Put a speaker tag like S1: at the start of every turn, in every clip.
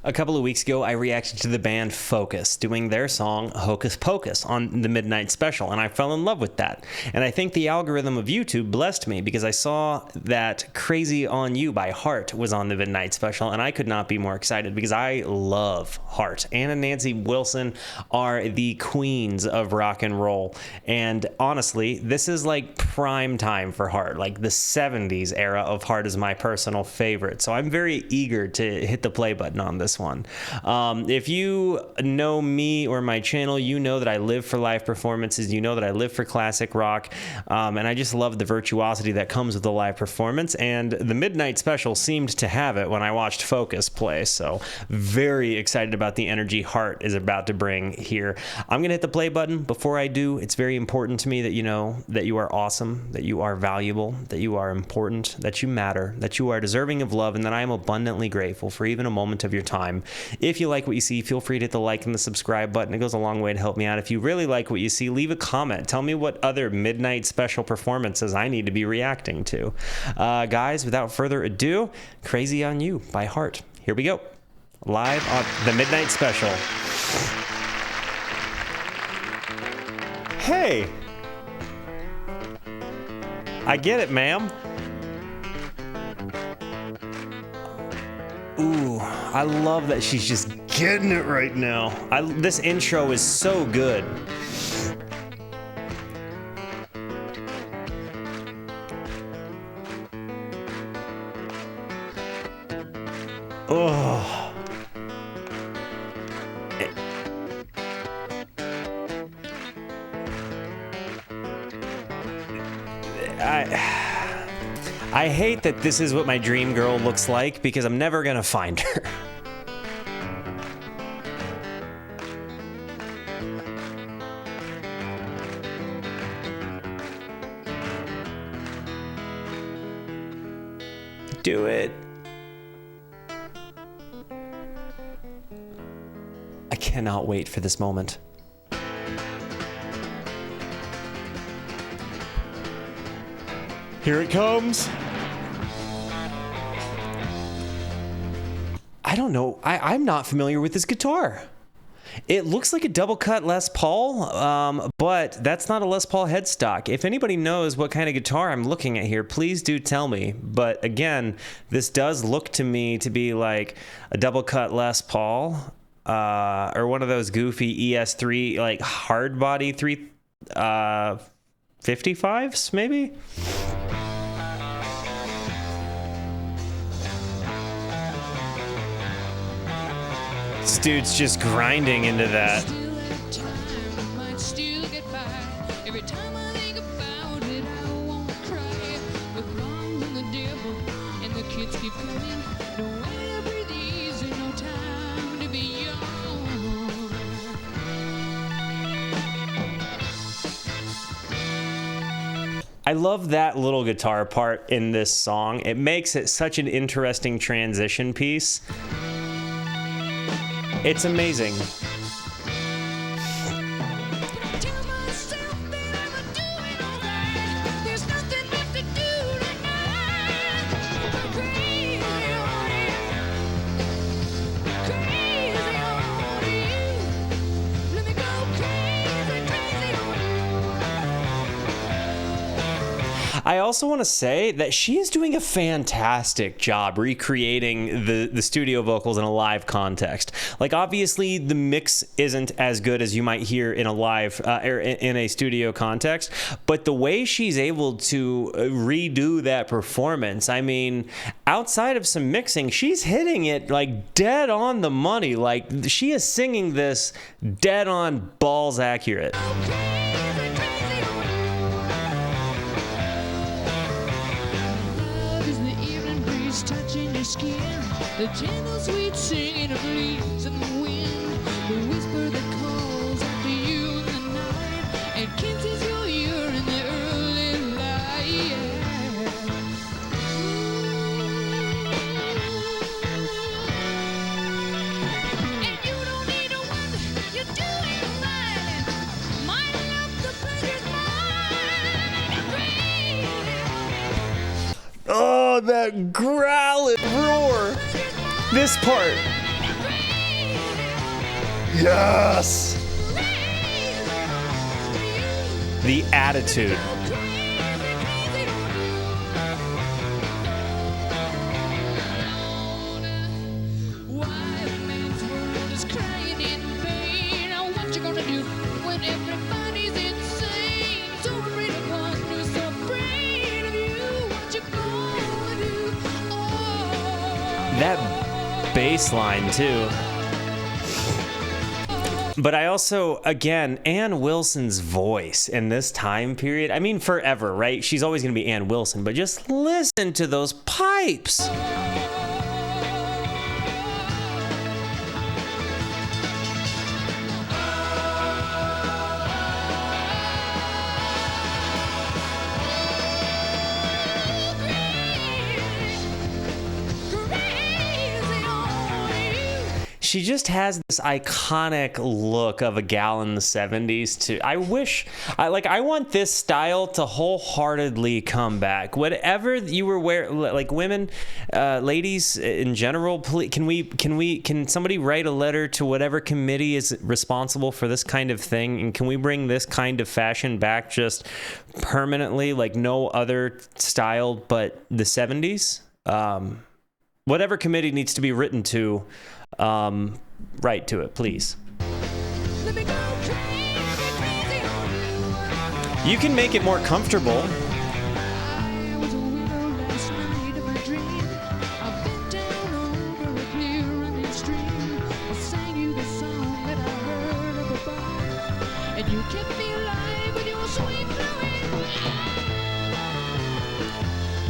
S1: A couple of weeks ago, I reacted to the band Focus doing their song Hocus Pocus on the Midnight Special, and I fell in love with that. And I think the algorithm of YouTube blessed me because I saw that Crazy on You by Heart was on the Midnight Special, and I could not be more excited because I love Heart. Ann and Nancy Wilson are the queens of rock and roll, and honestly, this is like prime time for Heart. Like the 70s era of Heart is my personal favorite, so I'm very eager to hit the play button on this one. If you know me or my channel, you know that I live for live performances. You know that I live for classic rock, and I just love the virtuosity that comes with the live performance, and the Midnight Special seemed to have it when I watched Focus play, so very excited about the energy Heart is about to bring here. I'm gonna hit the play button. Before I do, it's very important to me that you know that you are awesome, that you are valuable, that you are important, that you matter, that you are deserving of love, and that I am abundantly grateful for even a moment of your time. If you like what you see, feel free to hit the like and the subscribe button. It goes a long way to help me out. If you really like what you see, leave a comment. Tell me what other Midnight Special performances I need to be reacting to. Guys, without further ado, Crazy on You by Heart. Here we go. Live on the Midnight Special. Hey! I get it, ma'am. Ooh, I love that she's just getting it right now. This intro is so good. Oh. I hate that this is what my dream girl looks like because I'm never gonna find her. Do it. I cannot wait for this moment. Here it comes. I don't know. I'm not familiar with this guitar. It looks like a double cut Les Paul, but that's not a Les Paul headstock. If anybody knows what kind of guitar I'm looking at here, please do tell me. But again, this does look to me to be like a double cut Les Paul, or one of those goofy ES3, like hard body 355s, maybe? This dude's just grinding into that. I love that little guitar part in this song. It makes it such an interesting transition piece. It's amazing. I also want to say that she is doing a fantastic job recreating the studio vocals in a live context. Like, obviously, the mix isn't as good as you might hear in a live or in a studio context, but the way she's able to redo that performance, I mean, outside of some mixing, she's hitting it like dead on the money. Like, she is singing this dead on, balls accurate.
S2: Skin, the gentle sweet singing of leaves in the wind, the whisper that calls after you in the night and kisses your ear in the early light. And you don't need to wonder, you're doing fine. My love, the pleasure's mine.
S1: Oh, that growling roar. This part. Yes! The attitude. That bass line too. But I also, again, Ann Wilson's voice in this time period, I mean forever, right? She's always going to be Ann Wilson, but just listen to those pipes. She just has this iconic look of a gal in the 70s too. I want this style to wholeheartedly come back. Whatever you were wearing, like women, ladies in general, can somebody write a letter to whatever committee is responsible for this kind of thing, and can we bring this kind of fashion back just permanently, like no other style but the 70s? Whatever committee needs to be written to, write to it, please. You can make it more comfortable.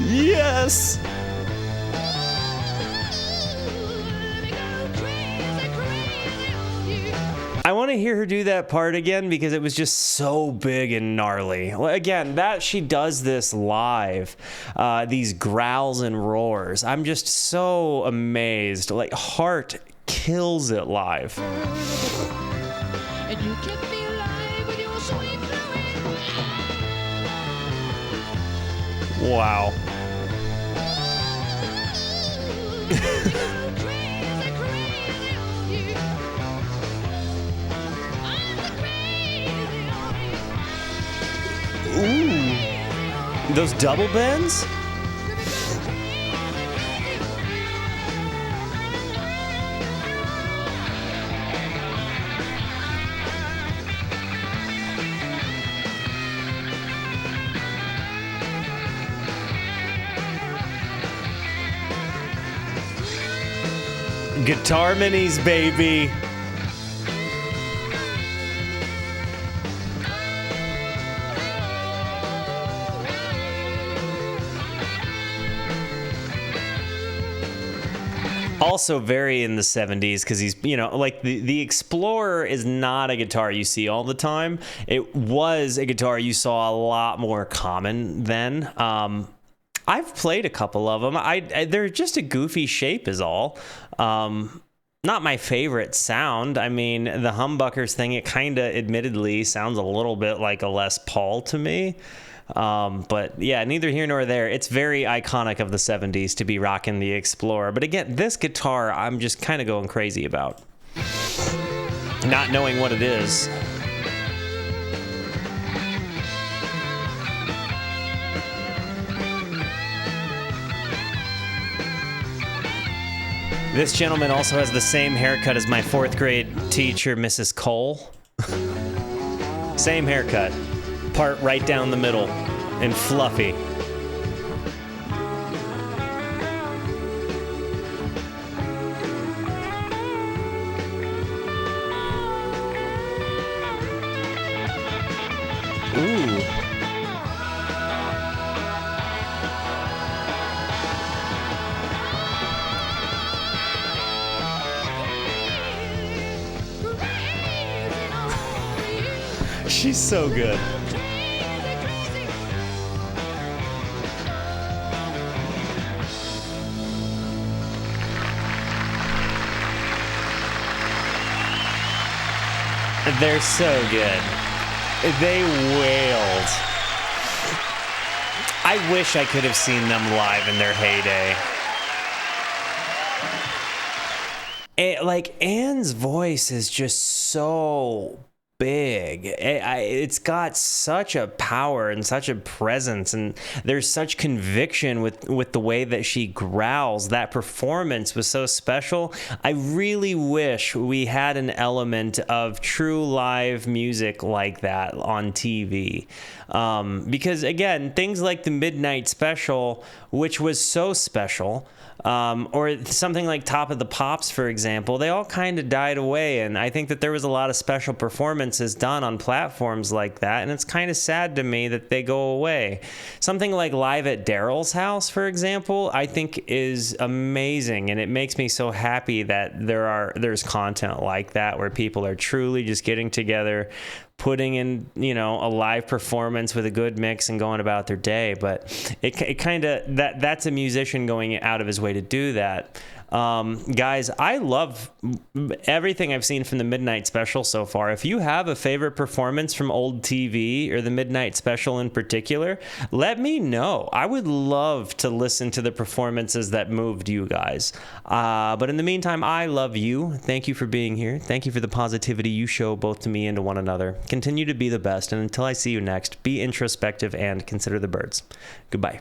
S1: Yes! I want to hear her do that part again because it was just so big and gnarly. Again, that she does this live, these growls and roars. I'm just so amazed. Like, Heart kills it live. And you kept me alive with your sweet flowing. Wow. Ooh, those double bends? Guitar minis, baby. Also very in the 70s because he's, like the Explorer is not a guitar you see all the time. It was a guitar you saw a lot more common then. I've played a couple of them. They're just a goofy shape is all. Not my favorite sound. I mean, the humbuckers thing, it kind of admittedly sounds a little bit like a Les Paul to me. But yeah, neither here nor there. It's very iconic of the 70s to be rocking the Explorer. But again, this guitar, I'm just kind of going crazy about. Not knowing what it is. This gentleman also has the same haircut as my 4th grade teacher, Mrs. Cole. Same haircut. Part right down the middle and fluffy. Ooh. She's so good. They're so good. They wailed. I wish I could have seen them live in their heyday. like Anne's voice is just so big. It's got such a power and such a presence, and there's such conviction with the way that she growls. That performance was so special. I really wish we had an element of true live music like that on TV. Because again, things like the Midnight Special, which was so special, or something like Top of the Pops, for example, they all kind of died away. And I think that there was a lot of special performances done on platforms like that. And it's kind of sad to me that they go away. Something like Live at Daryl's House, for example, I think is amazing. And it makes me so happy that there's content like that where people are truly just getting together, putting in, a live performance with a good mix and going about their day. But it kind of, that's a musician going out of his way to do that. Guys, I love everything I've seen from the Midnight Special so far. If you have a favorite performance from old TV or the Midnight Special in particular, let me know. I would love to listen to the performances that moved you guys. But in the meantime, I love you. Thank you for being here. Thank you for the positivity you show both to me and to one another. Continue to be the best. And until I see you next, be introspective and consider the birds. Goodbye.